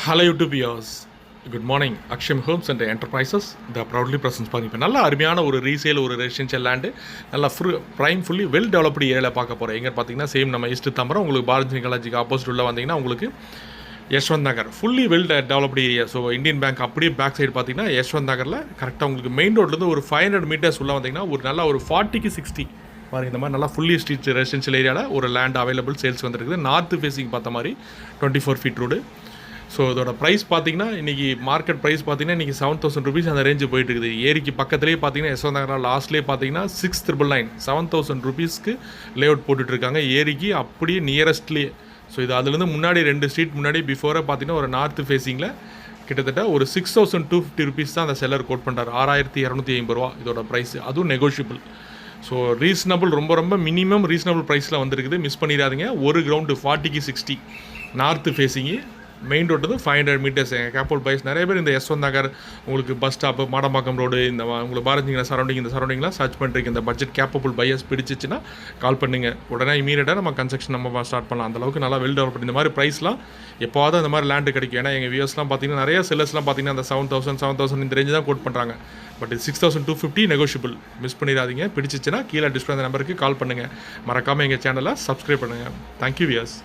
Hello YouTube viewers. Good morning. Aksham Homes and Enterprises the proudly presents பண்ணி இப்போ நல்ல அருமையான ஒரு ரீசேல் ஒரு ரெசிடென்ஷியல் லேண்டு நல்லா ப்ரைம் ஃபுல்லி வெல் டெவலப்டு ஏரியாவில் பார்க்க போகிறோம். எங்கே பார்த்தீங்கன்னா சேம் நம்ம ஈஸ்ட் தாம்பரம் உங்களுக்கு பாரதி காலேஜுக்கு ஆப்போசிட் உள்ள வந்தீங்கன்னா உங்களுக்கு Yashwant Nagar fully well developed area. So Indian bank அப்படியே பேக் சைடு பார்த்தீங்கன்னா யஷ்வந்த் நகரில் கரெக்டாக உங்களுக்கு மெயின் ரோட்லேருந்து ஒரு 500 மீட்டர்ஸ் உள்ள வந்தீங்கன்னா ஒரு நல்ல ஒரு 40க்கு 60 பாருங்கள். இந்த மாதிரி நல்லா ஃபுல்லி ஸ்ட்ரீட் ரெசிடென்ஷியல் ஏரியாவில் ஒரு லேண்ட் அவைலபிள் சேல்ஸ் வந்துருக்குது. நார்த் ஃபேஸிங் பார்த்த மாதிரி 24 ஃபீட் ரோடு. ஸோ இதோட ப்ரைஸ் பார்த்தீங்கன்னா இன்றைக்கி மார்க்கெட் ப்ரைஸ் பார்த்தீங்கன்னா இன்றைக்கி 7,000 rupees அந்த ரேஞ்சு போயிட்டு இருக்குது. ஏரிக்கு பக்கத்துலேயே பார்த்தீங்கன்னா யஷ்வந்த் நகர் லாஸ்ட்லேயே பார்த்தீங்கன்னா 6,999 7,000 rupeesக்கு லே அவுட் போட்டுட்ருக்காங்க. ஏரிக்கு அப்படியே நியரஸ்ட்லேயே. ஸோ இது அதுலேருந்து முன்னாடி 2 ஸ்ட்ரீட் முன்னாடி பிஃபோராக பார்த்தீங்கன்னா ஒரு நார்த் ஃபேஸிங்கில் கிட்டத்தட்ட ஒரு 6,250 rupees தான் அந்த செல்லர் கோட் பண்ணுறாரு. 6,250 ரூபா இதோட ப்ரைஸ். அதுவும் நெகோஷியபிள். ஸோ ரீசனபிள், ரொம்ப மினிமம் ரீசனபிள் ப்ரைஸில் வந்துருக்குது. மிஸ் பண்ணிடாதீங்க. ஒரு கிரவுண்டு 40க்கு 60 நார்த்து ஃபேஸிங்கு மெயின் ரோடு வந்து 500 மீட்டர்ஸ். எங்கள் கேப்பல் பைஸ் நிறைய பேர் இந்த யஷ்வந்த் நகர் உங்களுக்கு பஸ் ஸ்டாப்பு மாடம்பாக்கம் ரோடு இந்த உங்களுக்கு பாரதிங்கிற சரௌண்டிங் இந்த சரௌண்டிங்லாம் சர்ச் பண்ணுறீங்க. இந்த பட்ஜெட் கேப்பபிள் பையர்ஸ் பிடிச்சிச்சுன்னா கால் பண்ணுங்கள். உடனே இமீடியட்டாக நம்ம கன்ஸ்ட்ரக்ஷன் நம்ம ஸ்டார்ட் பண்ணலாம். அந்தளவுக்கு நல்லா வெல் டெவலப். இந்த மாதிரி ப்ரைஸ்லாம் எப்போவாவது அந்த மாதிரி லேண்டு கிடைக்கும். ஏன்னா எங்கள் வியூஸ்லாம் பார்த்தீங்கன்னா நிறைய செல்லர்ஸ்லாம் பார்த்தீங்கன்னா அந்த 7,000 இந்த ரேஞ்சு தான் கோட் பண்ணுறாங்க. பட் இது 6,250 நெகோஷியபிள். மிஸ் பண்ணிடாதீங்க. பிடிச்சிச்சுன்னா கீழே டிஸ்பிளே அந்த நம்பருக்கு கால் பண்ணுங்கள். மறக்காமல் எங்கள் சேனலை சப்ஸ்கிரைப் பண்ணுங்கள். Thank you wears.